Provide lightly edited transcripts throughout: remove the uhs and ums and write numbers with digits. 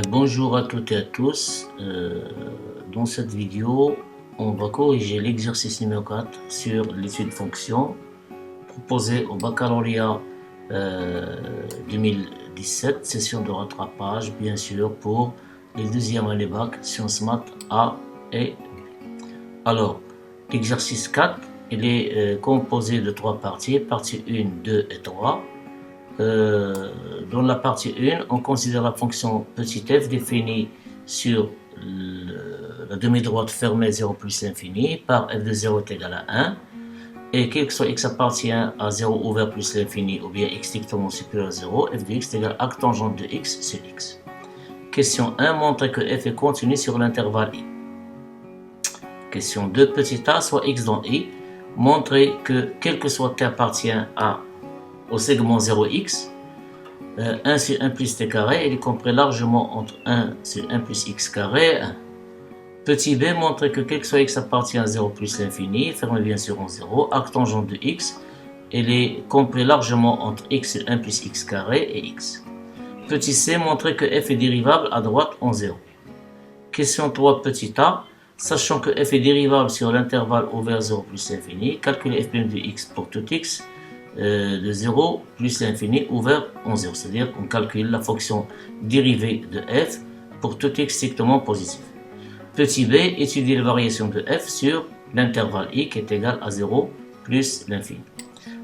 Bonjour à toutes et à tous. Dans cette vidéo, on va corriger l'exercice numéro 4 sur l'étude fonction proposée au baccalauréat 2017, session de rattrapage, bien sûr, pour les deuxièmes années bac, sciences maths A et B. Alors, l'exercice 4, il est composé de trois parties, partie 1, 2 et 3. Dans la partie 1, on considère la fonction petit f définie sur la demi-droite fermée 0 plus l'infini par f de 0 est égal à 1 et quel que soit x appartient à 0 ouvert plus l'infini ou bien x strictement supérieur à 0, f de x est égal à arc tangente de x sur x. Question 1, montre que f est continu sur l'intervalle i. Question 2, petit a soit x dans i, montrer que quel que soit t appartient au segment 0x, 1 sur 1 plus t carré, il est compris largement entre 1 sur 1 plus x carré et 1. Petit b montre que quel que soit x appartient à 0 plus l'infini, fermez bien sûr en 0, arc tangente de x, il est compris largement entre x sur 1 plus x carré et x. Petit c montre que f est dérivable à droite en 0. Question 3, petit a, sachant que f est dérivable sur l'intervalle ouvert 0 plus l'infini, calculez f' de x pour tout x de 0 plus l'infini ouvert en 0, c'est-à-dire qu'on calcule la fonction dérivée de f pour tout x strictement positif. Petit b, étudier les variations de f sur l'intervalle i qui est égal à 0 plus l'infini.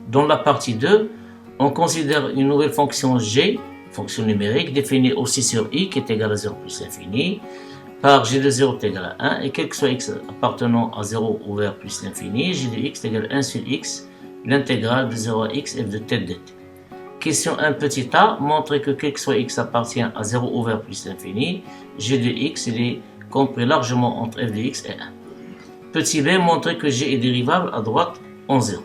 Dans la partie 2, on considère une nouvelle fonction g, fonction numérique, définie aussi sur i qui est égal à 0 plus l'infini, par g de 0 est égal à 1, et quel que soit x appartenant à 0 ouvert plus l'infini, g de x est égal à 1 sur x, l'intégrale de 0 à x f de t dt. Question 1, petit a, montre que quel que soit x appartient à 0 ouvert plus l'infini, g de x il est compris largement entre f de x et 1. Petit b, montre que g est dérivable à droite en 0.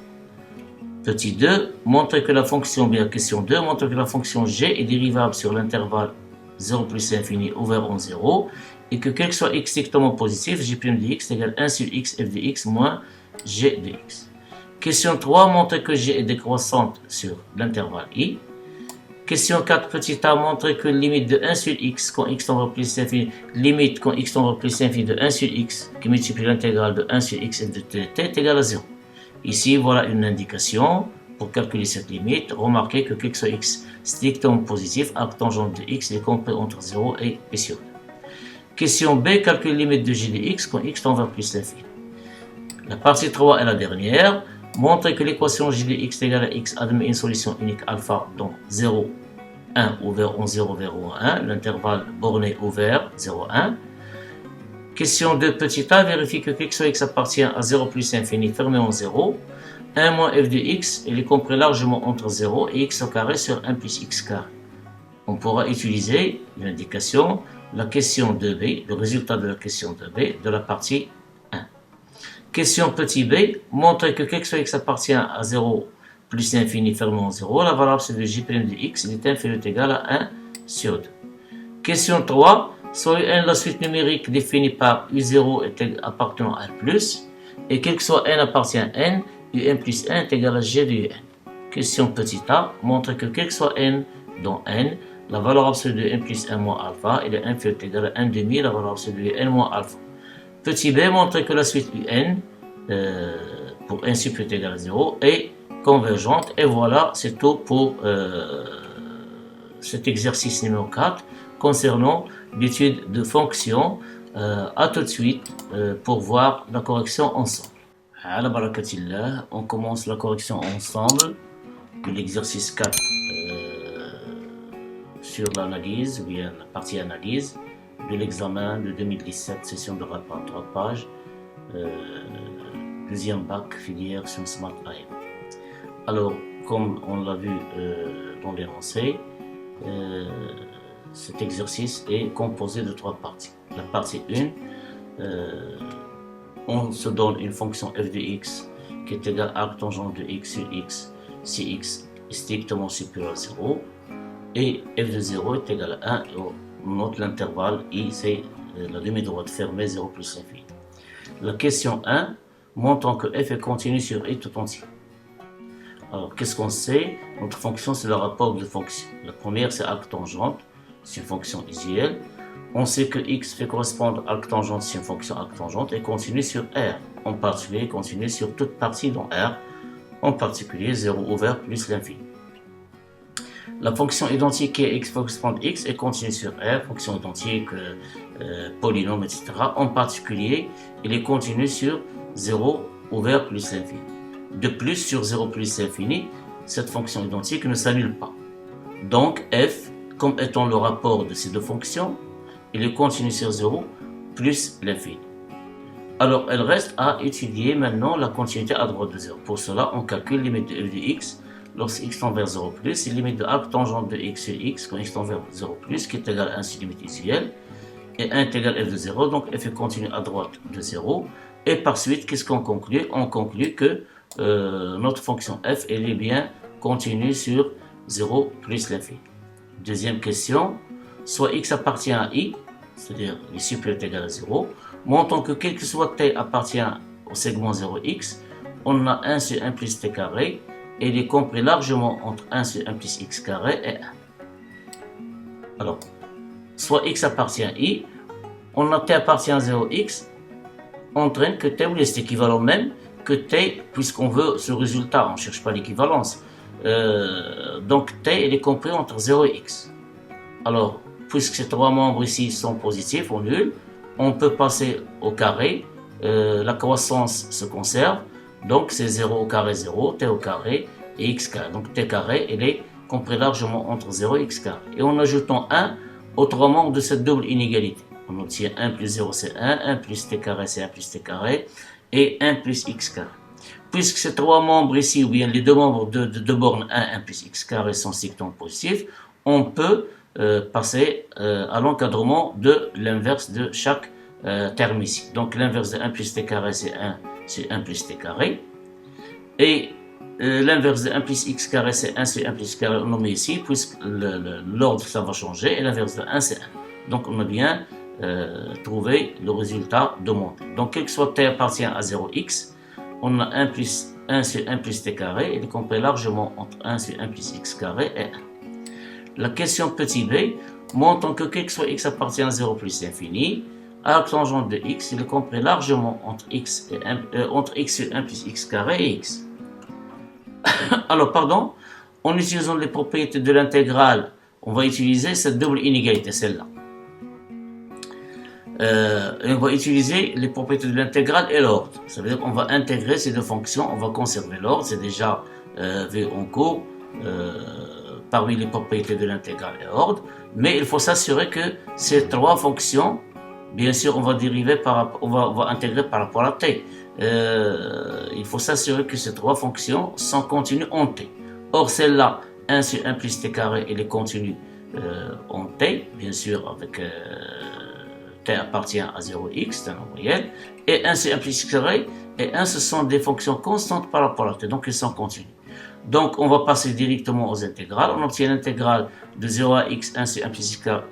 Petit 2, montre que la fonction, bien question 2, montre que la fonction g est dérivable sur l'intervalle 0 plus l'infini ouvert en 0 et que quel que soit x strictement positif, g' de x égale 1 sur x f de x moins g de x. Question 3, montre que g est décroissante sur l'intervalle i. Question 4, petit a, montre que limite de 1 sur x quand x tend vers plus l'infini, limite quand x tend vers plus l'infini de 1 sur x qui multiplie l'intégrale de 1 sur x f de t est égal à 0. Ici, voilà une indication pour calculer cette limite. Remarquez que quel que soit x strictement positif, arc tangente de x est compris entre 0 et p sur 2. Question b, calcule limite de g de x quand x tend vers plus l'infini. La partie 3 est la dernière. Montre que l'équation g de x égale à x admet une solution unique alpha dont 0, 1 ouvert en 0 vers 1, l'intervalle borné ouvert 0, 1. Question 2, petit a, vérifie que quel que soit x appartient à 0 plus infini fermé en 0. 1 moins f de x, il est compris largement entre 0 et x au carré sur 1 plus x carré. On pourra utiliser l'indication, la question 2b, le résultat de la question 2b de la partie 1. Question petit b, montre que quel que soit x appartient à 0 plus l'infini fermé en 0, la valeur absolue de g' de x est inférieure ou égale à 1 sur 2. Question 3, soit n la suite numérique définie par u0 est appartenant à n+, et quel que soit n appartient à n, un plus 1 est égal à g de un. Question petit a, montre que quel que soit n dans n, la valeur absolue de n plus 1 moins alpha est inférieure ou égale à 1 demi, la valeur absolue de n moins alpha. Petit b, montre que la suite un pour n supérieur égal à 0 est convergente. Et voilà, c'est tout pour cet exercice numéro 4 concernant l'étude de fonctions. À tout de suite pour voir la correction ensemble. Ala barakatillah, on commence la correction ensemble de l'exercice 4 sur l'analyse, ou bien la partie analyse de l'examen de 2017, session de rattrapage, deuxième bac, filière sciences maths A. Alors, comme on l'a vu dans l'énoncé, cet exercice est composé de trois parties. La partie 1, on se donne une fonction f de x qui est égale à arc tangente de x sur x si x est strictement supérieur à 0 et f de 0 est égal à 1 et on note l'intervalle i, c'est la demi-droite fermée 0 plus l'infini. La question 1, montrant que f est continu sur i tout entier. Alors qu'est-ce qu'on sait? Notre fonction c'est le rapport de fonctions. La première c'est arc tangente c'est une fonction usuelle. On sait que x fait correspondre à arctangente, c'est une fonction arctangente, et continue sur R. En particulier, continue sur toute partie dans R, en particulier 0 ouvert plus l'infini. La fonction identique qui est x correspond à x est continue sur R, fonction identique, polynôme, etc. En particulier, il est continu sur 0 ouvert plus l'infini. De plus, sur 0 plus l'infini, cette fonction identique ne s'annule pas. Donc, f, comme étant le rapport de ces deux fonctions, il est continu sur 0 plus l'infini. Alors, il reste à étudier maintenant la continuité à droite de 0. Pour cela, on calcule limite de f de x lorsque x tend vers 0 plus, et limite de arctangente de x sur x quand x tend vers 0 plus, qui est égal à 1 sur limite usuelle, et 1 est égal à f de 0, donc f est continu à droite de 0. Et par suite, qu'est-ce qu'on conclut? On conclut que notre fonction f, elle est bien continue sur 0 plus l'infini. Deuxième question, soit x appartient à i, c'est-à-dire les supérieurs est égal à 0, montrant que quel que soit t appartient au segment 0x, on a 1 sur 1 plus t carré, et il est compris largement entre 1 sur 1 plus x carré et 1. Alors, soit x appartient à i, on a t appartient à 0x, entraîne que t, oui, c'est équivalent même que t, puisqu'on veut ce résultat, on ne cherche pas l'équivalence. Donc t, il est compris entre 0 et x. Alors, puisque ces trois membres ici sont positifs ou nuls, on peut passer au carré, la croissance se conserve, donc c'est 0 au carré 0, t au carré et x carré. Donc t carré, il est compris largement entre 0 et x carré. Et en ajoutant 1 aux trois membres de cette double inégalité, on obtient 1 plus 0 c'est 1, 1 plus t carré c'est 1 plus t carré, et 1 plus x carré. Puisque ces trois membres ici, ou bien les deux membres de borne 1, 1 plus x carré sont sectants positifs, on peut passer à l'encadrement de l'inverse de chaque terme ici. Donc l'inverse de 1 plus t carré c'est 1 plus t carré. Et l'inverse de 1 plus x carré c'est 1 sur 1 plus x carré, on le met ici, puisque l'ordre ça va changer, et l'inverse de 1 c'est 1. Donc on a bien trouvé le résultat demandé. Donc quel que soit t appartient à 0x, on a 1 sur 1 plus t carré, il est compris largement entre 1 sur 1 plus x carré et 1. La question petit b, montrant que quel que soit x appartient à 0 plus l'infini, arctangente de x, il est compris largement entre x sur 1 plus x carré et x. Alors, pardon, en utilisant les propriétés de l'intégrale, on va utiliser cette double inégalité, celle-là. On va utiliser les propriétés de l'intégrale et l'ordre. Ça veut dire qu'on va intégrer ces deux fonctions, on va conserver l'ordre, c'est déjà vu en cours parmi les propriétés de l'intégrale et l'ordre, mais il faut s'assurer que ces trois fonctions, bien sûr, on va intégrer par rapport à t. Il faut s'assurer que ces trois fonctions sont continues en t. Or, celle-là, 1 sur 1 plus t carré, elle est continue en t, bien sûr, avec t appartient à 0x, c'est un nombre réel, et 1 sur 1 plus x carré, et 1, ce sont des fonctions constantes par rapport à t, donc elles sont continues. Donc, on va passer directement aux intégrales. On obtient l'intégrale de 0 à x, 1 sur 1 plus x carré,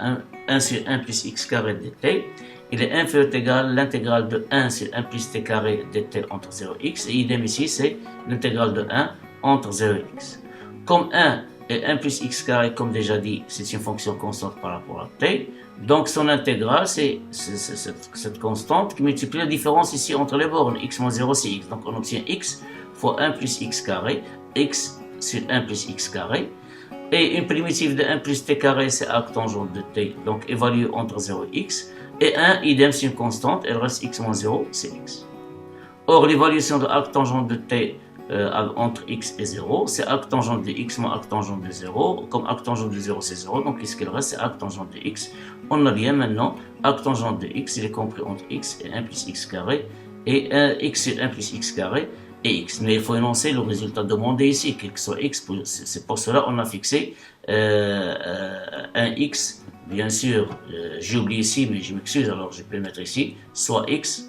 1 sur 1 plus x carré dt. Il est inférieur ou égal à l'intégrale de 1 sur 1 plus t carré dt entre 0x. Et idem ici, c'est l'intégrale de 1 entre 0 et x. Comme 1 et 1 plus x carré, comme déjà dit, c'est une fonction constante par rapport à t. Donc, son intégrale, c'est cette constante qui multiplie la différence ici entre les bornes. X moins 0, c'est x. Donc, on obtient x fois 1 plus x carré, x sur 1 plus x carré, et une primitive de 1 plus t carré, c'est arctangente de t, donc évaluée entre 0 et x, et 1, idem, c'est une constante, elle reste x moins 0, c'est x. Or, l'évaluation de arctangente de t entre x et 0, c'est arctangente de x moins arctangente de 0, comme arctangente de 0 c'est 0, donc qu'est-ce qu'il reste, c'est arctangente de x. On a bien maintenant, arctangente de x, il est compris entre x et 1 plus x carré, et x sur 1 plus x carré, et x. Mais il faut énoncer le résultat demandé ici, quel que soit x. C'est pour cela qu'on a fixé un x, bien sûr, j'ai oublié ici, mais je m'excuse, alors je peux le mettre ici, soit x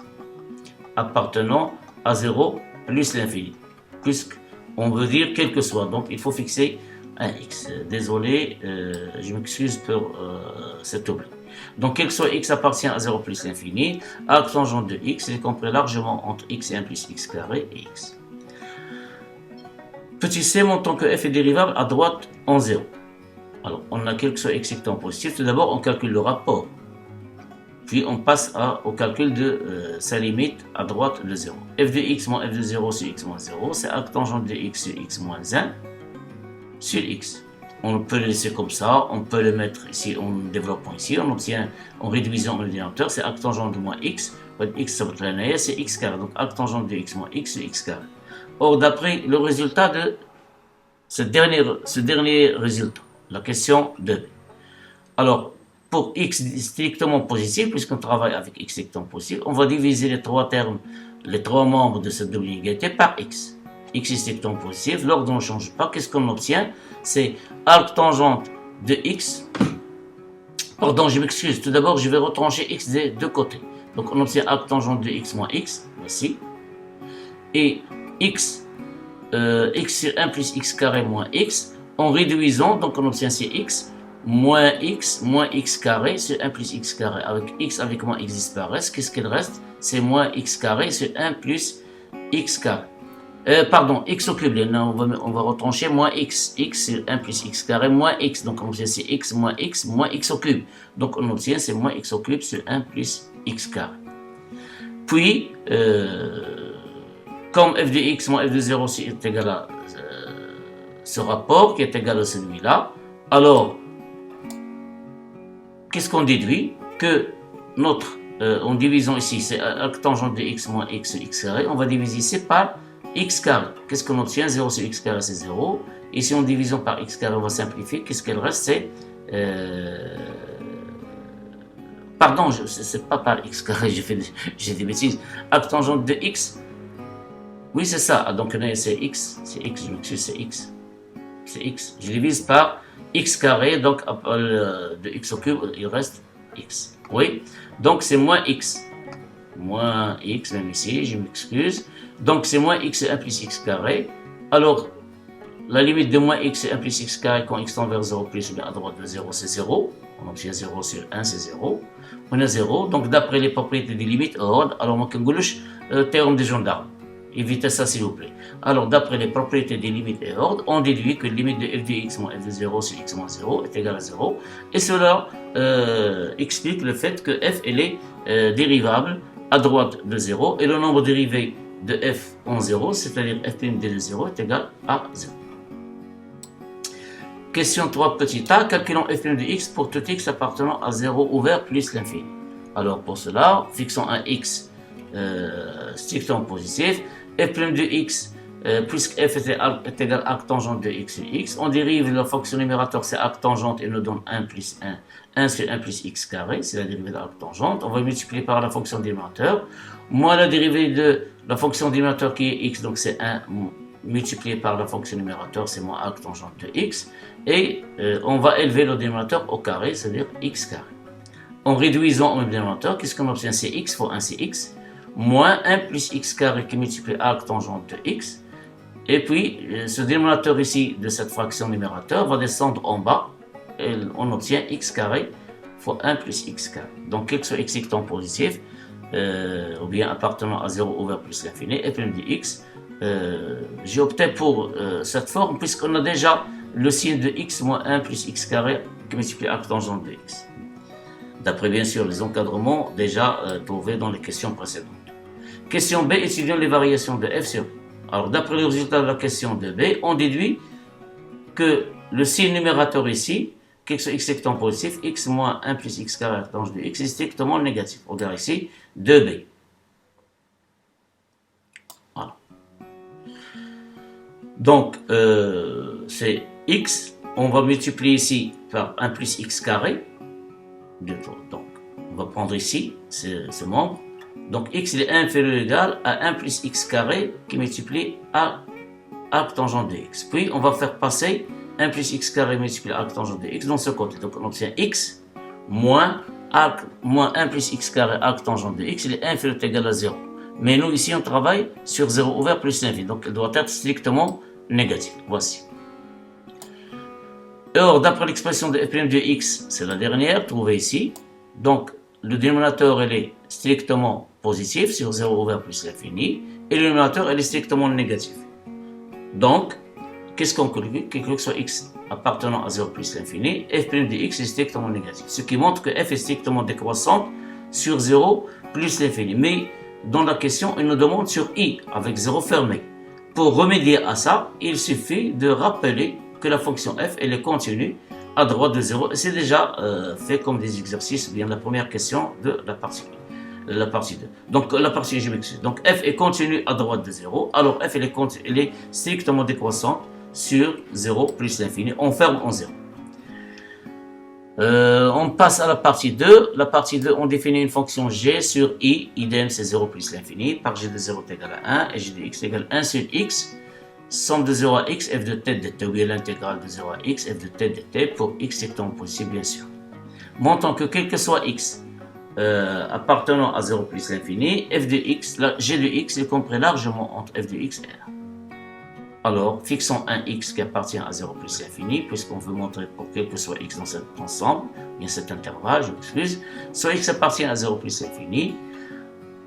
appartenant à 0 plus l'infini. Puisqu'on veut dire quel que soit, donc il faut fixer un x. Désolé, je m'excuse pour cet oubli. Donc, quel que soit x appartient à 0 plus l'infini, arctangente de x est compris largement entre x et 1 plus x carré et x. Petit c, montrant que f est dérivable à droite en 0. Alors, on a quelque chose excitant positif. Tout d'abord, on calcule le rapport. Puis, on passe au calcul de sa limite à droite de 0. f de x moins f de 0 sur x moins 0, c'est arc tangent de x sur x moins 1 sur x. On peut le laisser comme ça, on peut le mettre ici en développant ici, on obtient en réduisant le dénominateur, c'est arc tangent de moins x, x ça va être c'est x carré, donc arc tangent de x moins x sur x carré. Or, d'après le résultat de ce dernier résultat, la question 2. Alors, pour x strictement positif, puisqu'on travaille avec x strictement positif, on va diviser les trois termes, les trois membres de cette double inégalité par x. X est strictement positif, l'ordre ne change pas. Qu'est-ce qu'on obtient? C'est arc tangente de x. Pardon, je m'excuse. Tout d'abord, je vais retrancher x des deux côtés. Donc, on obtient arc tangente de x moins x, ici. Et x sur 1 plus x carré moins x. En réduisant, donc on obtient c'est x moins x carré sur 1 plus x carré. Avec x avec moins x disparaissent. Qu'est-ce qu'il reste? C'est moins x carré sur 1 plus x carré. Pardon, x au cube. On va retrancher moins x sur 1 plus x carré moins x. Donc on obtient c'est x moins x au cube. Donc on obtient c'est moins x au cube sur 1 plus x carré. Puis, comme f de x moins f de 0 est égal à ce rapport qui est égal à celui-là, alors, qu'est-ce qu'on déduit? Que en divisant ici, c'est arc tangente de x moins x sur x carré, on va diviser ici par x carré. Qu'est-ce qu'on obtient? 0 sur x carré, c'est 0. Ici, en divisant par x carré, on va simplifier. Qu'est-ce qu'il reste? C'est... Pardon, c'est pas par x carré, j'ai des bêtises. Arc tangente de x. Oui, c'est ça. Donc, c'est x. C'est x, je m'excuse, c'est x. C'est x. Je divise par x carré, donc de x au cube, il reste x. Oui, donc c'est moins x. Moins x, même ici, je m'excuse. Donc c'est moins x et 1 plus x carré. Alors, la limite de moins x et 1 plus x carré quand x tend vers 0 plus ou bien à droite de 0, c'est 0. On obtient 0 sur 1, c'est 0. On a 0. Donc d'après les propriétés des limites, alors on a théorème des gendarmes. Évitez ça s'il vous plaît. Alors d'après les propriétés des limites et ordres, on déduit que la limite de f de x moins f de 0 sur x moins 0 est égale à 0. Et cela explique le fait que f elle est dérivable à droite de 0 et le nombre dérivé de f en 0, c'est-à-dire f' de 0 est égal à 0. Question 3 petit a, calculons f' de x pour tout x appartenant à 0 ouvert plus l'infini. Alors pour cela, fixons un x strictement positif, f' de x puisque f est égal à arc tangente de x sur x, on dérive la fonction numérateur, c'est arc tangente et nous donne 1 plus 1 sur 1 plus x carré, c'est la dérivée de l'arc tangente, on va multiplier par la fonction dénominateur, moins la dérivée de la fonction dénominateur qui est x, donc c'est 1 multiplié par la fonction numérateur, c'est moins arc tangente de x, et on va élever le dénominateur au carré, c'est-à-dire x carré. En réduisant au dénominateur, qu'est-ce qu'on obtient? C'est x fois 1 c'est x, moins 1 plus x carré qui multiplie arc tangente de x, et puis ce dénominateur ici de cette fraction numérateur va descendre en bas, et on obtient x carré fois 1 plus x carré. Donc quelque soit x étant positif, ou bien appartenant à 0 ouvert plus l'infini, f' de x, j'ai opté pour cette forme puisqu'on a déjà le signe de x moins 1 plus x carré qui multiplie arc tangente de x. D'après bien sûr les encadrements déjà trouvés dans les questions précédentes. Question B, étudions les variations de f sur. Alors d'après le résultat de la question de B, on déduit que le signe numérateur ici, quelque chose x étant positif, x moins 1 plus x carré arc tangente de x est strictement négatif. Regarde ici, 2B. Voilà. Donc, c'est x, on va multiplier ici par 1 plus x carré. Donc, on va prendre ici ce membre. Donc, x il est inférieur ou égal à 1 plus x carré qui multiplie à arc tangente de x. Puis, on va faire passer 1 plus x carré multiplié par arc tangente de x dans ce côté. Donc, on obtient x moins 1 plus x carré arc tangente de x, il est inférieur ou égal à 0. Mais nous, ici, on travaille sur 0 ouvert plus l'infini. Donc, il doit être strictement négatif. Voici. Or, d'après l'expression de f' de x, c'est la dernière, trouvée ici. Donc, le dénominateur, il est strictement positif sur 0 ouvert plus l'infini. Et le numérateur, il est strictement négatif. Donc, qu'est-ce qu'on calcule? Que soit x appartenant à 0 plus l'infini, f' de x est strictement négatif. Ce qui montre que f est strictement décroissante sur 0 plus l'infini. Mais dans la question, il nous demande sur i avec 0 fermé. Pour remédier à ça, il suffit de rappeler que la fonction f elle est continue à droite de 0. C'est déjà fait comme des exercices, bien la première question de la partie 2. Donc la partie, je m'excuse. Donc f est continue à droite de 0. Alors f elle est strictement décroissante sur 0 plus l'infini. On ferme en 0. On passe à la partie 2. La partie 2, on définit une fonction g sur i, idem c'est 0 plus l'infini, par g de 0 est égal à 1, et g de x est égal à 1 sur x, somme de 0 à x, f de t de t, ou bien l'intégrale de 0 à x, f de t de t, pour x étant possible bien sûr. Montrant que quel que soit x appartenant à 0 plus l'infini, f de x, g de x est compris largement entre f de x et r. Alors, fixons un x qui appartient à 0 plus l'infini, puisqu'on veut montrer pour quel que soit x dans cet ensemble, bien cet intervalle, je m'excuse, soit x appartient à 0 plus l'infini.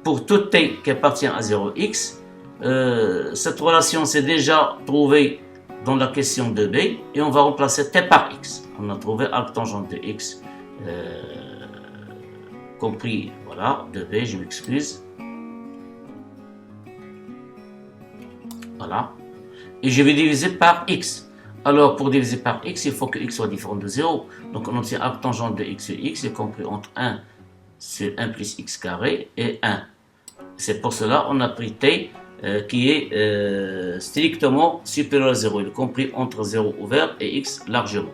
Pour tout t qui appartient à 0x, cette relation s'est déjà trouvée dans la question de b, et on va remplacer t par x. On a trouvé arc tangente de x, compris, voilà, de b, je m'excuse. Voilà. Et je vais diviser par x. Alors, pour diviser par x, il faut que x soit différent de 0. Donc, on obtient arc tangente de x sur x, est compris entre 1 sur 1 plus x carré et 1. C'est pour cela qu'on a pris t qui est strictement supérieur à 0. Il est compris entre 0 ouvert et x largement.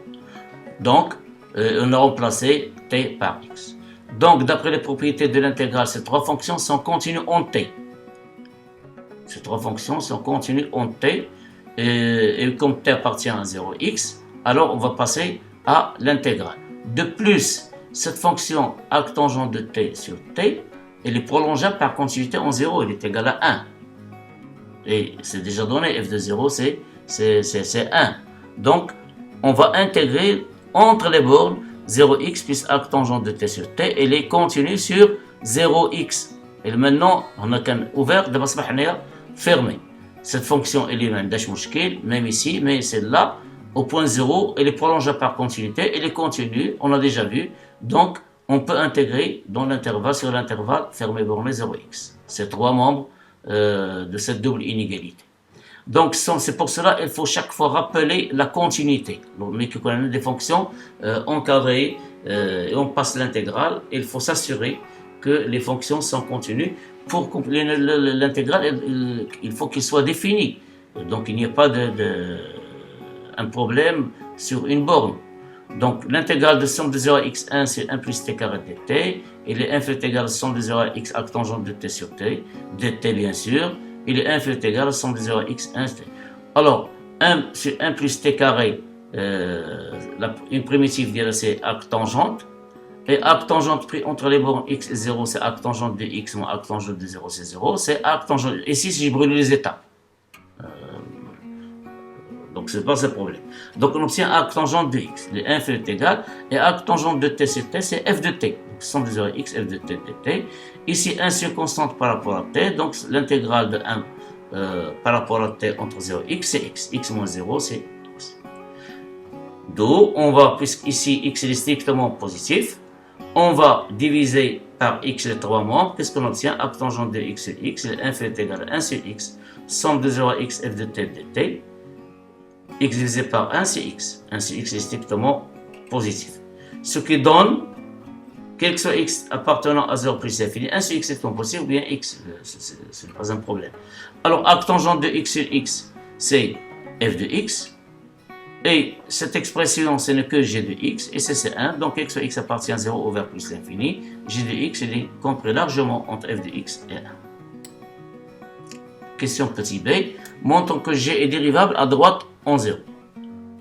Donc, on a remplacé t par x. Donc, d'après les propriétés de l'intégrale, ces trois fonctions sont continues en t. Ces trois fonctions sont continues en t. Et comme t appartient à 0x, alors on va passer à l'intégrale. De plus, cette fonction arc tangente de t sur t, elle est prolongeable par continuité en 0, elle est égale à 1. Et c'est déjà donné, f de 0 c'est 1. Donc, on va intégrer entre les bornes 0x plus arc tangente de t sur t, elle est continue sur 0x. Et maintenant, on a qu'un ouvert, d'abord fermé. Cette fonction elle est même ici, mais celle-là, au point 0, elle est prolongeable par continuité, elle est continue, on l'a déjà vu, donc on peut intégrer dans l'intervalle, sur l'intervalle fermé borné 0x. C'est trois membres de cette double inégalité. Donc c'est pour cela qu'il faut chaque fois rappeler la continuité. Mais qu'on a des fonctions encadrées et on passe l'intégrale, il faut s'assurer que les fonctions sont continues. Pour l'intégrale, il faut qu'il soit défini. Donc, il n'y a pas un problème sur une borne. Donc, l'intégrale de somme de 0 à x1, c'est 1 plus t carré dt. Et le 1 est égal à somme de 0 à x arc tangente de t sur t, dt bien sûr. Et le 1 est égal à somme de 0 à x1 t. Alors, 1 sur 1 plus t carré, une primitive c'est arc tangente. Et arc tangente pris entre les bornes x et 0, c'est arc tangente de x moins arc tangente de 0, c'est 0. C'est arc tangente. Ici, si je brûle les étapes. Donc, ce n'est pas ce problème. Donc, on obtient arc tangente de x. Le 1 est égal. Et arc tangente de t sur t, c'est f de t. Donc, somme de 0 à x, f de t de t. Ici, 1 sur constante par rapport à t. Donc, l'intégrale de 1 par rapport à t entre 0 et x, c'est x. X moins 0, c'est x. D'où, on va, puisqu'ici, x est strictement positif, on va diviser par x les trois membres. Qu'est-ce qu'on obtient? Arc tangente de x sur x, le 1 est égal à 1 sur x, somme de 0 à x, f de t de t. X divisé par 1, c'est x. 1 sur x est strictement positif. Ce qui donne, quel que soit x appartenant à 0 plus l'infini, 1 sur x est possible, ou bien x, ce n'est pas un problème. Alors, arc tangente de x sur x, c'est f de x. Et cette expression, ce n'est que g de x, et c'est 1, donc x sur x appartient à 0 ouvert plus l'infini. G de x, il est compris largement entre f de x et 1. Question petit b, montrons que g est dérivable à droite en 0.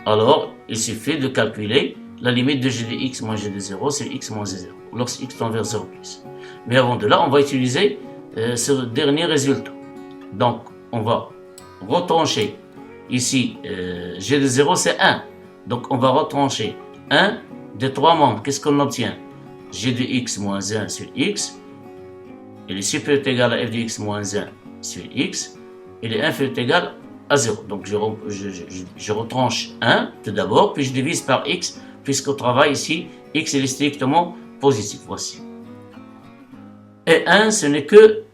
Alors, il suffit de calculer la limite de g de x moins g de 0, c'est x moins 0, lorsque x tend vers 0 plus. Mais avant de là, on va utiliser ce dernier résultat. Donc, on va retrancher. Ici, g de 0, c'est 1. Donc, on va retrancher 1 des trois membres. Qu'est-ce qu'on obtient? G de x moins 1 sur x. Et le supérieur est égal à f de x moins 1 sur x. Et le inférieur est égal à 0. Donc je retranche 1 tout d'abord, puis je divise par x, puisqu'au travail ici, x est strictement positif. Voici. Et 1, ce n'est que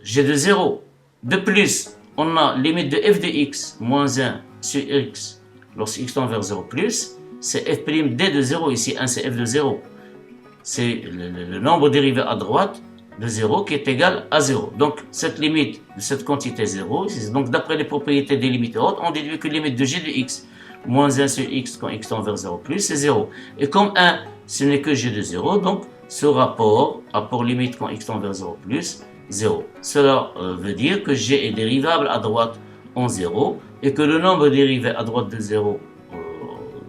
g de 0. De plus, on a limite de f de x moins 1 sur x lorsque x tend vers 0 plus, c'est f' d de 0. Ici, 1 c'est f de 0. C'est le nombre dérivé à droite de 0 qui est égal à 0. Donc, cette limite de cette quantité est 0. Donc, d'après les propriétés des limites hautes, on déduit que la limite de g de x moins 1 sur x quand x tend vers 0 plus, c'est 0. Et comme 1, ce n'est que g de 0, donc ce rapport limite quand x tend vers 0 plus, 0. Cela veut dire que g est dérivable à droite en 0 et que le nombre dérivé à droite de 0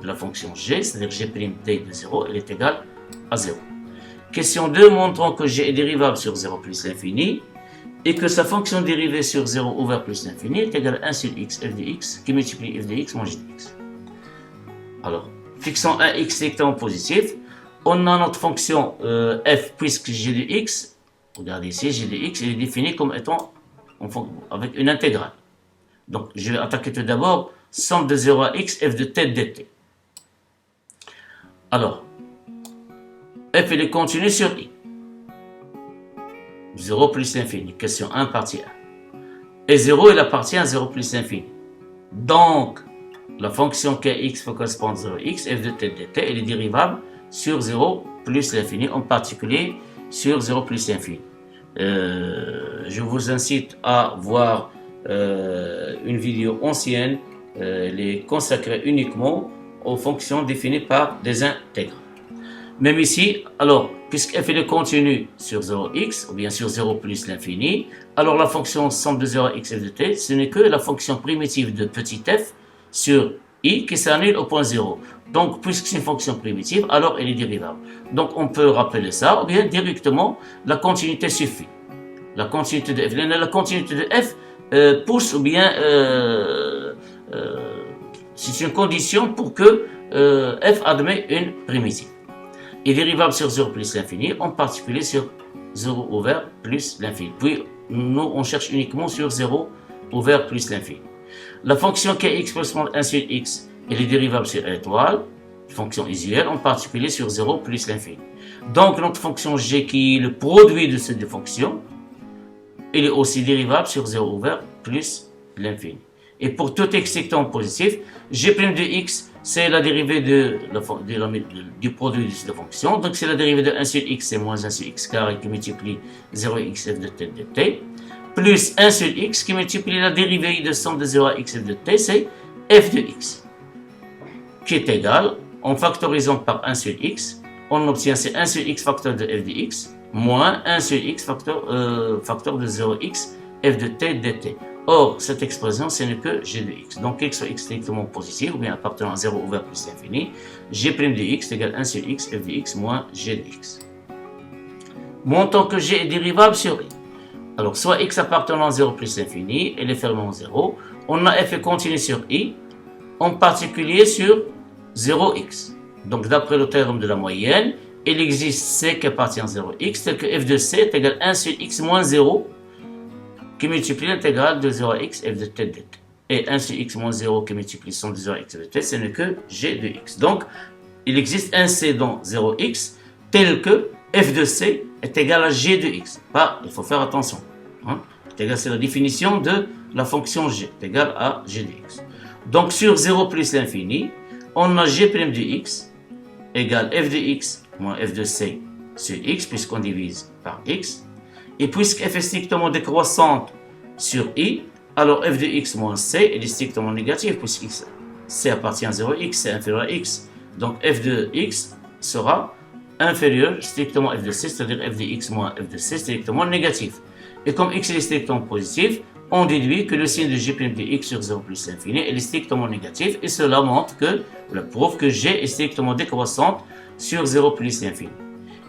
de la fonction g, c'est-à-dire g'(t) de 0, elle est égale à 0. Question 2, montrons que g est dérivable sur 0 plus l'infini et que sa fonction dérivée sur 0 ouvert plus l'infini est égale à 1 sur x f de x qui multiplie f de x moins g de x. Alors, fixons un x strictement positif. On a notre fonction f puisque g de x, regardez ici, g de x est défini comme étant avec une intégrale. Donc, je vais attaquer tout d'abord somme de 0 à x f de t dt. Alors, f est continu sur i. 0 plus l'infini. Question 1, partie 1. Et 0, il appartient à 0 plus l'infini. Donc, la fonction kx faut correspondre à 0x, f de t dt, elle est dérivable sur 0 plus l'infini, en particulier sur 0 plus l'infini. Je vous incite à voir une vidéo ancienne, elle est consacrée uniquement aux fonctions définies par des intégrales. Même ici, alors, puisque f est continu sur 0x, ou bien sur 0 plus l'infini, alors la fonction somme de 0 à x f de t, ce n'est que la fonction primitive de petit f sur i qui s'annule au point 0. Donc, puisque c'est une fonction primitive, alors elle est dérivable. Donc, on peut rappeler ça, ou bien directement, la continuité suffit. La continuité de f, la continuité de f pousse, ou bien c'est une condition pour que f admet une primitive. Est dérivable sur 0 plus l'infini, en particulier sur 0 ouvert plus l'infini. Puis, nous, on cherche uniquement sur 0 ouvert plus l'infini. La fonction kx correspond à 1 sur x, elle est dérivable sur étoile, fonction usuelle, en particulier sur 0 plus l'infini. Donc, notre fonction g, qui est le produit de ces deux fonctions, elle est aussi dérivable sur 0 ouvert plus l'infini. Et pour tout x strictement positif, g' de x, c'est la dérivée du produit de ces fonctions. Donc, c'est la dérivée de 1 sur x, c'est moins 1 sur x carré qui multiplie 0x f de t dt, plus 1 sur x qui multiplie la dérivée de somme de 0 à x f de t, c'est f de x, qui est égal, en factorisant par 1 sur x, on obtient c'est 1 sur x facteur de f de x, moins 1 sur x facteur de 0x f de t dt. Or, cette expression, ce n'est que g de x. Donc, x soit x strictement positif, ou bien appartenant à 0 ouvert plus l'infini, g' de x égale 1 sur x f de x moins g de x. Montrons que g est dérivable sur i. Alors, soit x appartenant à 0 plus l'infini, et les ferments 0, on a f est continu sur i, en particulier sur 0x. Donc, d'après le théorème de la moyenne, il existe c qui appartient à 0x, tel que f de c est égal à 1 sur x moins 0, qui multiplie l'intégrale de 0 à x f de t dt. Et 1 sur x moins 0 qui multiplie somme de 0 à x de t, ce n'est que g de x. Donc, il existe un c dans 0x tel que f de c est égal à g de x. Il faut faire attention. C'est la définition de la fonction g, est égal à g de x. Donc, sur 0 plus l'infini, on a g' de x égale f de x moins f de c sur x, puisqu'on divise par x. Et puisque f est strictement décroissante sur i, alors f de x moins c est strictement négatif, puisque c appartient à 0x, c'est inférieur à x. Donc f de x sera inférieur strictement à f de c, c'est-à-dire f de x moins f de c strictement négatif. Et comme x est strictement positif, on déduit que le signe de g' de x sur 0 plus l'infini est strictement négatif, et cela montre que, ou prouve que g est strictement décroissante sur 0 plus l'infini.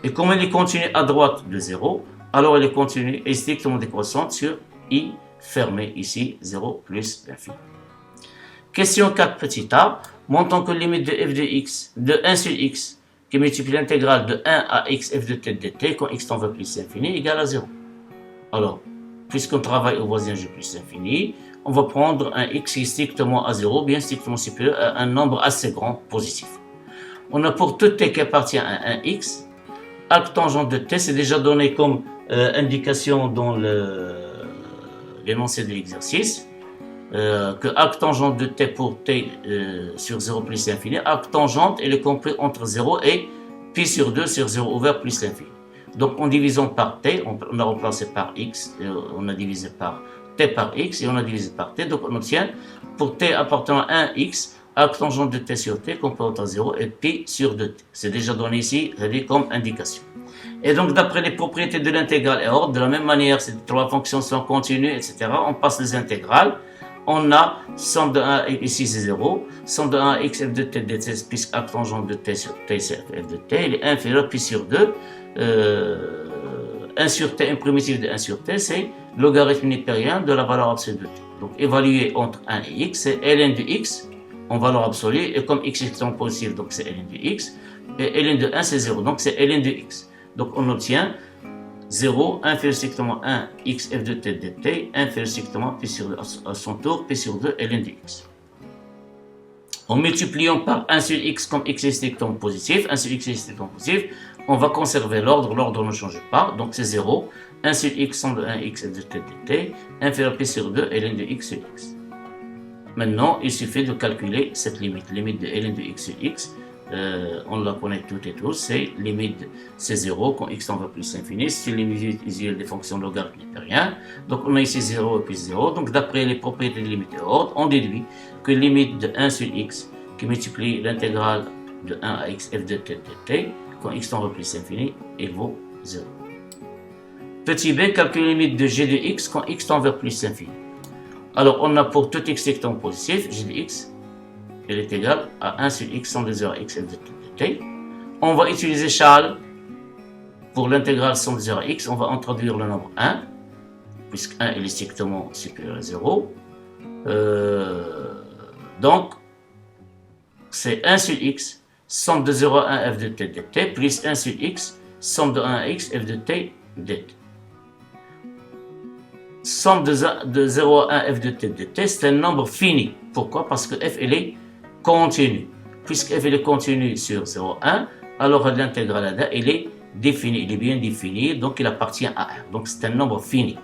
Et comme elle est continue à droite de 0, alors elle est continue et strictement décroissante sur i fermé ici, 0 plus l'infini. Question 4 petit a, montrons que la limite de f de x, de 1 sur x, qui multiplie l'intégrale de 1 à x f de t dt quand x tend vers plus l'infini, égale à 0. Alors, puisqu'on travaille au voisin g plus l'infini, on va prendre un x qui est strictement à 0, bien strictement supérieur à un nombre assez grand positif. On a pour tout t qui appartient à un x, arc tangent de t, c'est déjà donné comme indication dans l'énoncé de l'exercice, que arc tangent de t pour t sur 0 plus l'infini, arc tangente elle est compris entre 0 et pi sur 2 sur 0 ouvert plus l'infini. Donc en divisant par t, on a remplacé par x, on a divisé par t par x et on a divisé par t, donc on obtient pour t appartenant à 1x, arc tangent de t sur t compris entre 0 et pi sur 2t. C'est déjà donné ici comme indication. Et donc d'après les propriétés de l'intégrale et ordre, de la même manière, ces trois fonctions sont continues, etc. On passe les intégrales. On a somme de 1, ici c'est 0, somme de 1 x f de t dt, puisque arc tangent de t sur t c'est f de t, il est inférieur pi sur 2. 1 sur t, une primitive de 1 sur t, c'est logarithme népérien de la valeur absolue de t. Donc évalué entre 1 et x, c'est ln de x en valeur absolue, et comme x est en positif, donc c'est ln de x, et ln de 1 c'est 0, donc c'est ln de x. Donc on obtient 0 inférieur strictement 1 x f de t dt inférieur strictement pi sur 2 à son tour pi sur 2 ln de x. En multipliant par 1 sur x comme x est strictement positif, 1 sur x est strictement positif, on va conserver l'ordre ne change pas, donc c'est 0, 1 sur x somme de 1 x f de t dt inférieur pi sur 2 ln de x sur x. Maintenant, il suffit de calculer cette limite de ln de x sur x. On la connaît toutes et tous, c'est limite c'est 0 quand x tend vers plus l'infini, c'est limite usuelle des fonctions logarithmiques népériennes. Donc on a ici 0 et puis 0, donc d'après les propriétés de limite et ordre, on déduit que limite de 1 sur x qui multiplie l'intégrale de 1 à x f de t dt, quand x tend vers plus l'infini, il vaut 0. Petit b, calcule limite de g de x quand x tend vers plus l'infini. Alors on a pour tout x strictement positif, g de x elle est égale à 1 sur x somme de 0 à x f de t. On va utiliser Charles pour l'intégrale somme de 0 à x. On va introduire le nombre 1, puisque 1 est strictement supérieur à 0. Donc, c'est 1 sur x, somme de 0 à 1 f de t dt, plus 1 sur x, somme de 1 à x f de t dt. Somme de 0 à 1 f de t dt, c'est un nombre fini. Pourquoi? Parce que f, elle est continue. Puisque f est continue sur 0,1, alors l'intégrale à 1, il est défini, il est bien défini, donc il appartient à 1. Donc c'est un nombre fini.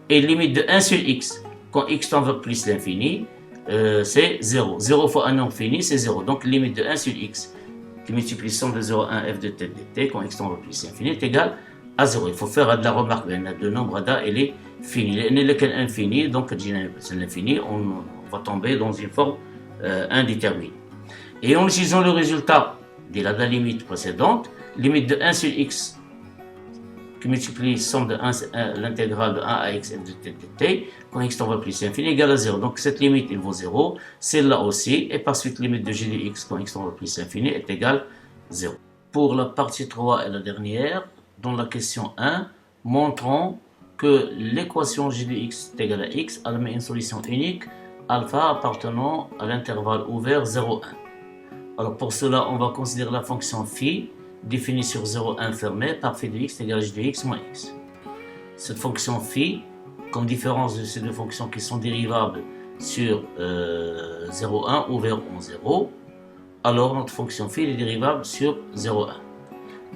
Et limite de 1 sur x, quand x tend vers plus l'infini, c'est 0. 0 fois un nombre fini, c'est 0. Donc limite de 1 sur x, qui multiplie somme de 0 à 1 f de t dt, quand x tend vers plus l'infini, est égal à 0. Il faut faire de la remarque, il y a deux nombres à il est fini. Il n'est qu'un infini, donc c'est l'infini, on va tomber dans une forme indéterminé. Et en utilisant le résultat de la limite précédente, limite de 1 sur x qui multiplie somme de l'intégrale de 1 à x f de t dt, quand x tend vers plus l'infini égale à 0. Donc cette limite il vaut 0, celle-là aussi, et par suite limite de g de x quand x tend vers plus l'infini est égale 0. Pour la partie 3 et la dernière, dans la question 1, montrons que l'équation g de x est égale à x admet une solution unique alpha appartenant à l'intervalle ouvert 0,1. Alors pour cela, on va considérer la fonction phi définie sur 0,1 fermée par phi de x égale g de x moins x. Cette fonction phi, comme différence de ces deux fonctions qui sont dérivables sur 0,1 ouvert en 0, alors notre fonction phi est dérivable sur 0,1.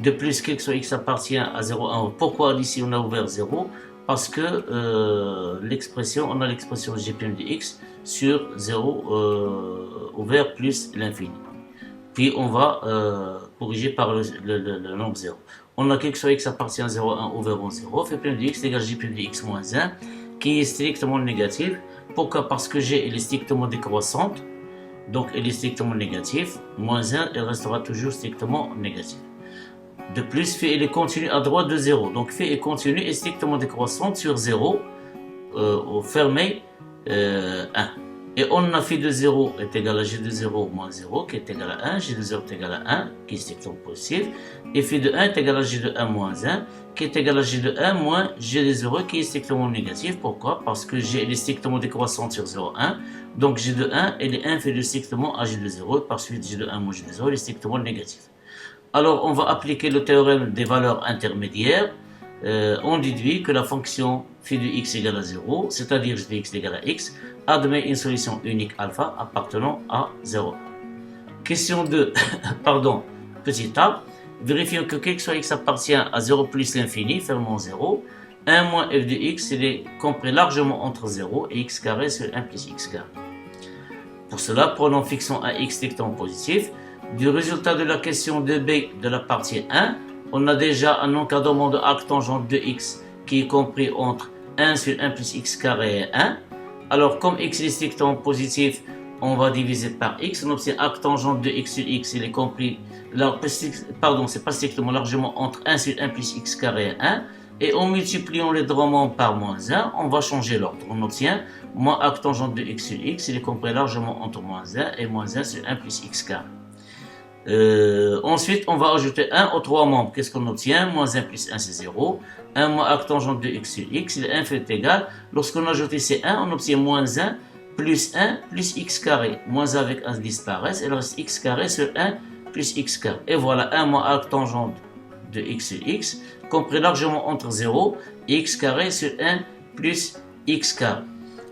De plus, quel que soit x appartient à 0,1, pourquoi ici on a ouvert 0? Parce que on a l'expression g' de x sur 0 ouvert plus l'infini. Puis on va corriger par le nombre 0. On a quelque chose x appartient à 0,1 ouvert en 0, fait plein de x égale g' de x moins 1, qui est strictement négatif. Pourquoi? Parce que g elle est strictement décroissante, donc elle est strictement négative. Moins 1, elle restera toujours strictement négative. De plus, phi elle est continue à droite de 0. Donc phi est continue et strictement décroissante sur 0 au fermé 1. Et on a phi de 0 est égal à g de 0 moins 0 qui est égal à 1, g de 0 est égal à 1 qui est strictement positif, et phi de 1 est égal à g de 1 moins 1 qui est égal à g de 1 moins g de 0 qui est strictement négatif. Pourquoi? Parce que g elle est strictement décroissante sur 0,1, donc g de 1 elle est inférieure strictement à g de 0, et par suite g de 1 moins g de 0 elle est strictement négatif. Alors on va appliquer le théorème des valeurs intermédiaires on déduit que la fonction phi de x égale à 0, c'est-à-dire g de x égale à x, admet une solution unique alpha appartenant à 0. Question 2, pardon, petit a, vérifions que quel que soit x appartient à 0 plus l'infini, fermons 0, 1 moins f de x, il est compris largement entre 0 et x carré sur 1 plus x carré. Pour cela, prenons fixons un x strictement positif. Du résultat de la question 2b de la partie 1, on a déjà un encadrement de arc tangente de x qui est compris entre 1 sur 1 plus x carré et 1. Alors, comme x est strictement positif, on va diviser par x. On obtient arc tangente de x sur x, il est compris, pardon, c'est pas strictement, largement entre 1 sur 1 plus x carré et 1. Et en multipliant les droits par moins 1, on va changer l'ordre. On obtient moins arc tangente de x sur x, il est compris largement entre moins 1 et moins 1 sur 1 plus x carré. Ensuite, on va ajouter 1 aux trois membres. Qu'est-ce qu'on obtient? Moins 1 plus 1, c'est 0. 1 moins arc tangente de x sur x, il est 1 fait égal. Lorsqu'on ajoute ces 1, on obtient moins 1 plus x carré. Moins 1 avec 1 disparaît, il reste x carré sur 1 plus x carré. Et voilà, 1 moins arc tangente de x sur x, compris largement entre 0 et x carré sur 1 plus x carré.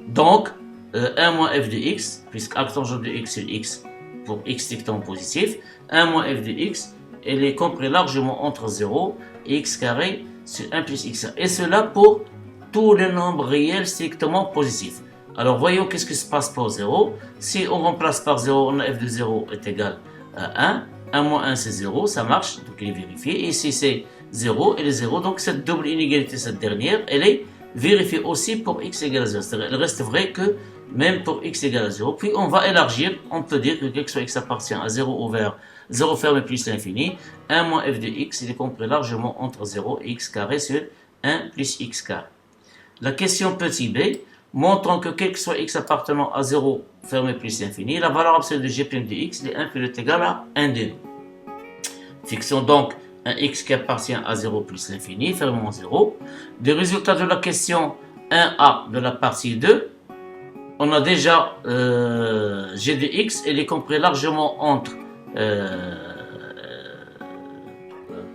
Donc, 1 moins f de x, puisque arc tangente de x sur x pour x strictement positif, 1 moins f de x, elle est compris largement entre 0 et x carré sur 1 plus x carré. Et cela pour tous les nombres réels strictement positifs. Alors, voyons qu'est-ce qui se passe pour 0. Si on remplace par 0, on a f de 0 est égal à 1. 1 moins 1, c'est 0, ça marche, donc il est vérifié. Et ici, c'est 0, elle est 0. Donc, cette double inégalité, cette dernière, elle est vérifiée aussi pour x égale à 0. C'est-à-dire, elle reste vraie que même pour x égale à 0. Puis, on va élargir. On peut dire que quel que soit x appartient à 0 ouvert, 0 fermé plus l'infini. 1 moins f de x, il est compris largement entre 0 et x carré sur 1 plus x carré. La question petit b, montrant que quel que soit x appartenant à 0 fermé plus l'infini, la valeur absolue de g' de x est 1 plus est égal à 1 demi. Fixons donc un x qui appartient à 0 plus l'infini, fermons 0. Des résultats de la question 1a de la partie 2, on a déjà g de x, elle est compris largement entre...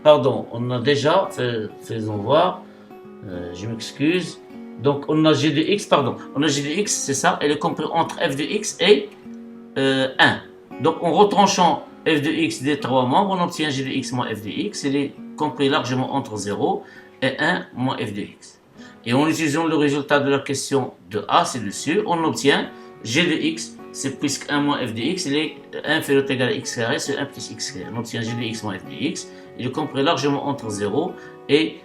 pardon, on a déjà, faisons voir, je m'excuse. Donc, on a g de x, pardon, on a g de x, c'est ça, elle est comprise entre f de x et 1. Donc, en retranchant f de x des trois membres, on obtient g de x moins f de x, elle est comprise largement entre 0 et 1 moins f de x. Et en utilisant le résultat de la question de A ci-dessus, on obtient g de x, c'est puisque 1 moins f de x, il est 1 fait l'autre égal à x carré sur 1 plus x carré. On obtient g de x moins f de x, il est compris largement entre 0 et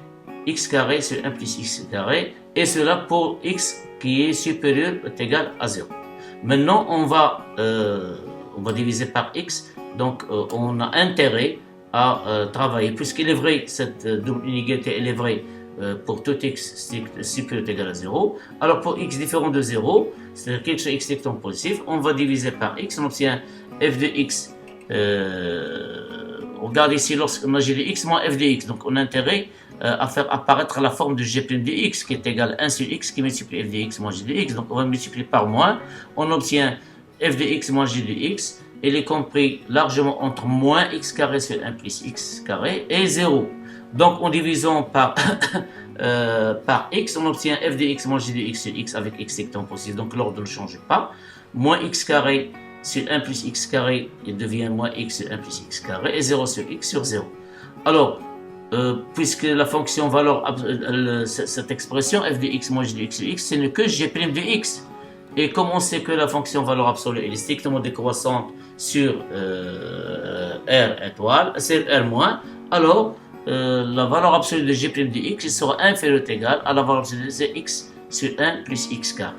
x carré sur 1 plus x carré, et cela pour x qui est supérieur ou égal à 0. Maintenant, on va diviser par x, donc on a intérêt à travailler, puisqu'il est vrai, cette double inégalité, elle est vraie pour tout x supérieur ou égal à 0. Alors pour x différent de 0, c'est-à-dire quelque chose x strictement positif, on va diviser par x, on obtient f de x, regarde ici, lorsqu'on a g de x moins f de x, donc on a intérêt à faire apparaître la forme de g' de x qui est égal à 1 sur x qui multiplie f de x moins g de x. Donc on va multiplier par moins, on obtient f de x moins g de x, il est compris largement entre moins x carré sur 1 plus x carré et 0. Donc en divisant par, par x, on obtient f de x moins g de x sur x avec x strictement positif, donc l'ordre ne change pas. Moins x carré sur 1 plus x carré, il devient moins x sur 1 plus x carré, et 0 sur x sur 0. Alors, puisque la fonction valeur, cette expression f de x moins g de x sur x, ce n'est que g' de x. Et comme on sait que la fonction valeur absolue est strictement décroissante sur R étoile, c'est R moins, alors la valeur absolue de g' de x sera inférieure ou égale à la valeur absolue de x sur 1 plus x carré.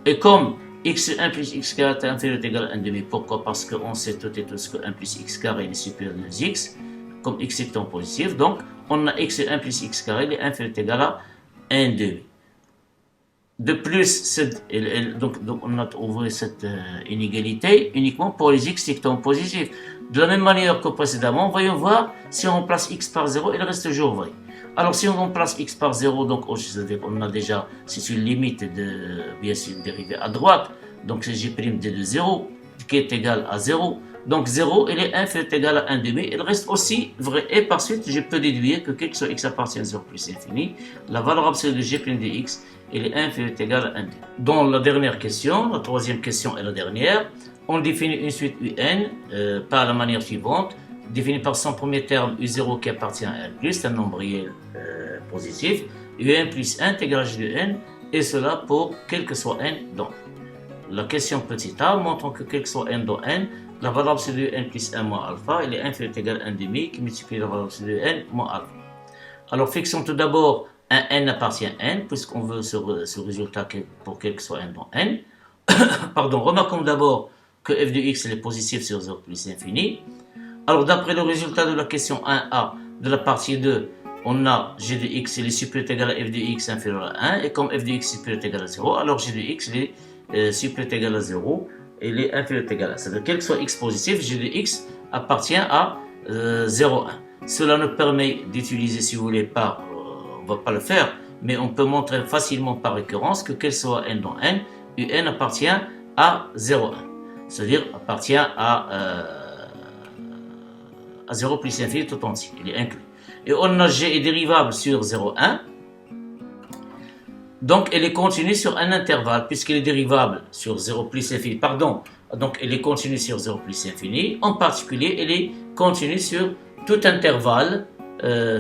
Et comme x sur 1 plus x carré est inférieur ou égal à 1 demi, pourquoi? Parce qu'on sait tout et tous que 1 plus x carré est supérieur à x, comme x est en positif, donc on a x sur 1 plus x carré est inférieur ou égal à 1 demi. De plus, donc on a trouvé cette inégalité uniquement pour les x strictement positifs. De la même manière que précédemment, voyons voir si on remplace x par 0, il reste toujours vrai. Alors si on remplace x par 0, donc on a déjà, c'est une limite de, bien sûr, une dérivée à droite, donc c'est g' de 0 qui est égal à 0. Donc 0, il est inférieur ou égal à 1 demi. Il reste aussi vrai. Et par suite, je peux déduire que quel que soit x appartient à 0 plus infini, la valeur absolue de g' de x, il est inférieur ou égal à 1 demi. Dans la dernière question, la troisième question et la dernière, on définit une suite un par la manière suivante. Définie par son premier terme u0 qui appartient à n+, c'est un nombre réel positif, un plus 1 est égal à g de n, et cela pour quel que soit n dans la question petit a, montrant que quel que soit n dans n, la valeur absolue de n plus 1 moins alpha, elle est inférieure ou égale à 1 demi qui multiplie la valeur absolue de n moins alpha. Alors fixons tout d'abord un n appartient à n, puisqu'on veut ce résultat pour quel que soit n dans n. Pardon, remarquons d'abord que f de x est positif sur 0 plus infini. Alors, d'après le résultat de la question 1a de la partie 2, on a g de x, il est supérieur ou égal à f de x inférieur à 1. Et comme f de x est supérieur ou égal à 0, alors g de x il est supérieur ou égal à 0. Et il est inférieur ou égal à 1. C'est-à-dire, quel que soit x positif, g de x appartient à 0,1. Cela nous permet d'utiliser, si vous voulez, on ne va pas le faire, mais on peut montrer facilement par récurrence que quel soit n dans n, un appartient à 0,1. C'est-à-dire, appartient à 0 plus infini tout entier, il est inclus. Et on a g est dérivable sur 0,1. Donc, elle est continue sur un intervalle, puisqu'elle est dérivable sur 0 plus infini. Pardon, donc elle est continue sur 0 plus infini. En particulier, elle est continue sur tout intervalle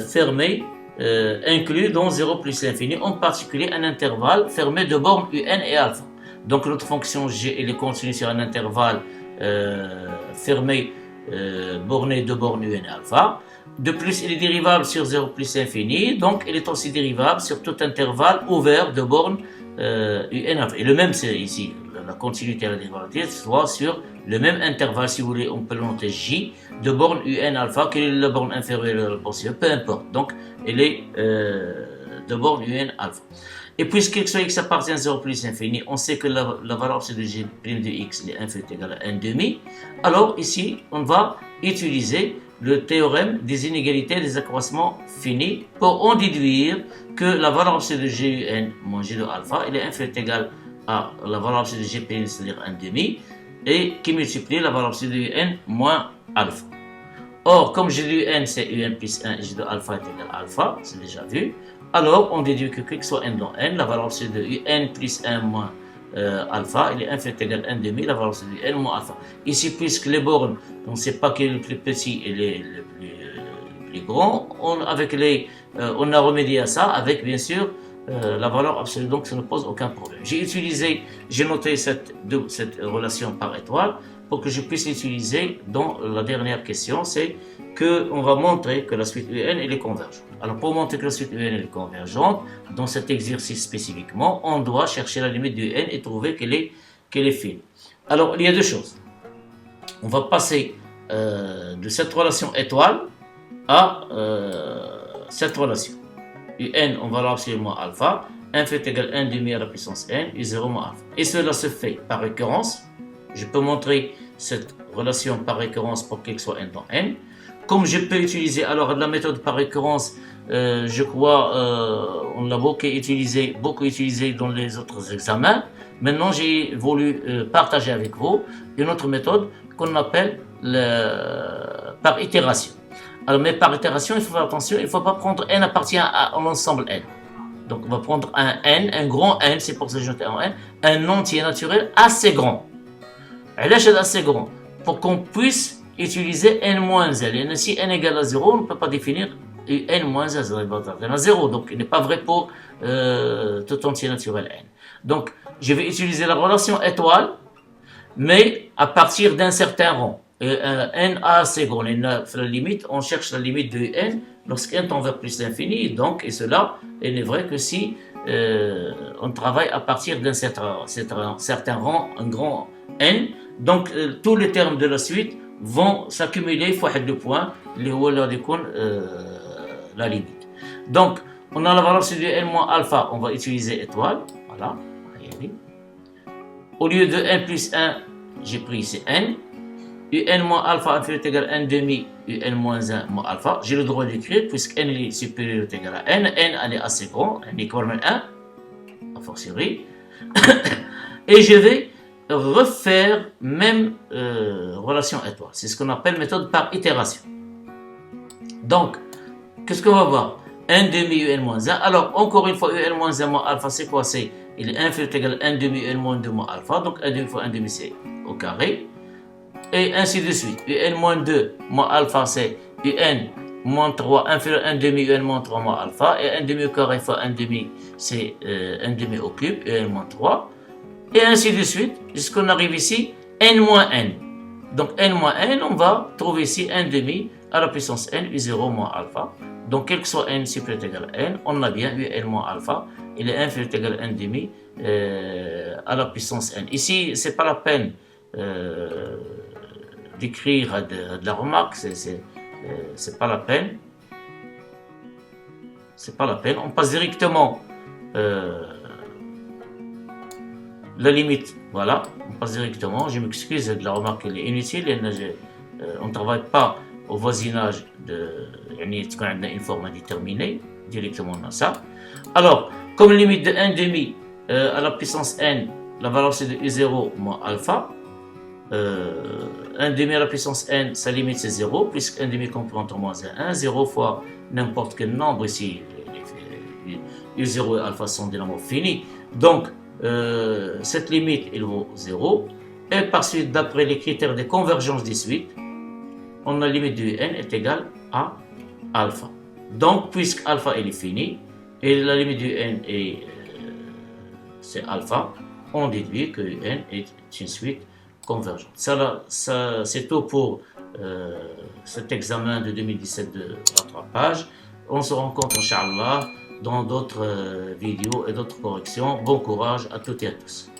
fermé, inclus dans 0 plus infini. En particulier, un intervalle fermé de bornes un et alpha. Donc, notre fonction g, elle est continue sur un intervalle fermé, borné de bornes un et alpha. De plus, il est dérivable sur 0 plus infini, donc il est aussi dérivable sur tout intervalle ouvert de bornes un alpha. Et le même, c'est ici, la continuité et la dérivabilité, soit sur le même intervalle, si vous voulez, on peut le noter J, de borne un alpha, quelle est la borne inférieure à la borne supérieure, peu importe. Donc, elle est de borne un alpha. Et puisque x appartient à 0 plus infini, on sait que la valeur absolue de g' de x est inférieure ou égale à 1 demi. Alors, ici, on va utiliser le théorème des inégalités des accroissements finis pour en déduire que la valeur absolue de g moins g de alpha elle est inférieure ou égale à la valeur absolue de g', c'est-à-dire 1 demi, et qui multiplie la valeur absolue de un moins alpha. Or, comme g de n c'est un plus 1 et g de alpha est égal à alpha, c'est déjà vu, alors on déduit que quel que soit n dans n, la valeur absolue de un plus 1 moins alpha, il est inférieur ou égal à 1 demi, la valeur absolue de n moins alpha. Ici, puisque les bornes, on ne sait pas quel est le plus petit et le plus grand, on a remédié à ça avec, bien sûr, la valeur absolue, donc ça ne pose aucun problème. J'ai noté cette relation par étoile pour que je puisse l'utiliser dans la dernière question, c'est qu'on va montrer que la suite UN elle est convergente. Alors pour montrer que la suite UN elle est convergente, dans cet exercice spécifiquement, on doit chercher la limite du N et trouver qu'elle est fine. Alors il y a deux choses. On va passer de cette relation étoile à cette relation. UN, on va l'appeler moins alpha, 1 fait égal 1 demi à la puissance n, u0 moins alpha. Et cela se fait par récurrence. Je peux montrer cette relation par récurrence pour quel que soit n dans n. Comme je peux utiliser alors la méthode par récurrence, je crois on l'a beaucoup utilisé dans les autres examens. Maintenant, j'ai voulu partager avec vous une autre méthode qu'on appelle par itération. Alors, mais par itération, il faut faire attention, il ne faut pas prendre n appartient à l'ensemble n. Donc, on va prendre un n, un grand n, c'est pour ça que je note en n, un entier naturel assez grand. À l'échelle assez grand, pour qu'on puisse utiliser n-l. Et si n égale à 0, on ne peut pas définir n-l, n à 0. Donc, il n'est pas vrai pour tout entier naturel n. Donc, je vais utiliser la relation étoile, mais à partir d'un certain rang. N a assez grand. La limite, on cherche la limite de n lorsqu'n tend vers plus l'infini. Donc, et cela, il n'est vrai que si on travaille à partir d'un certain rang, un grand n. Donc, tous les termes de la suite vont s'accumuler fois le point, la limite. Donc, on a la valeur de n moins alpha, on va utiliser étoile. Voilà. Au lieu de n plus 1, j'ai pris ici n. Un moins alpha inférieur ou égal à 1 demi, un moins 1 moins alpha. J'ai le droit d'écrire puisque n est supérieur ou égal à n. N elle est assez grand, n est égal à 1, a fortiori. Et je vais refaire même relation étoile. C'est ce qu'on appelle méthode par itération. Donc, qu'est-ce qu'on va voir? 1 demi un moins 1. Alors, encore une fois, un moins 1 moins alpha, c'est quoi? C'est il est inférieur ou égal à 1 demi un moins 2 moins alpha. Donc, 1 demi fois 1 demi, c'est au carré. Et ainsi de suite. Un moins 2 moins alpha, c'est un moins 3 inférieur à 1 demi un moins 3 moins alpha. Et 1 demi au carré fois 1 demi, c'est 1 demi au cube, un moins 3. Et ainsi de suite, jusqu'on arrive ici, n moins n. Donc n moins n, on va trouver ici 1 demi à la puissance n, u0 moins alpha. Donc quel que soit n supérieur ou égal à n, on a bien u n moins alpha. Il est inférieur ou égal à 1 demi à la puissance n. Ici, ce n'est pas la peine d'écrire de la remarque, c'est pas la peine. C'est pas la peine. On passe directement la limite, voilà, on passe directement. Je m'excuse de la remarque, elle est inutile. On ne travaille pas au voisinage de une forme indéterminée, directement dans ça. Alors, comme limite de 1 demi à la puissance n, la valeur c'est de u0 moins alpha. 1 demi à la puissance n, sa limite c'est 0, puisque 1 demi comprend entre moins 1, 0 fois n'importe quel nombre ici, u0 et alpha sont des nombres finis. Donc, cette limite, elle vaut 0. Et par suite, d'après les critères de convergence des suites, on a la limite du n est égale à alpha. Donc, puisque alpha elle est finie, et la limite du n est c'est alpha, on déduit que n est une suite convergente. Ça c'est tout pour cet examen de 2017 de rattrapage. On se rencontre, Inch'Allah, dans d'autres vidéos et d'autres corrections. Bon courage à toutes et à tous.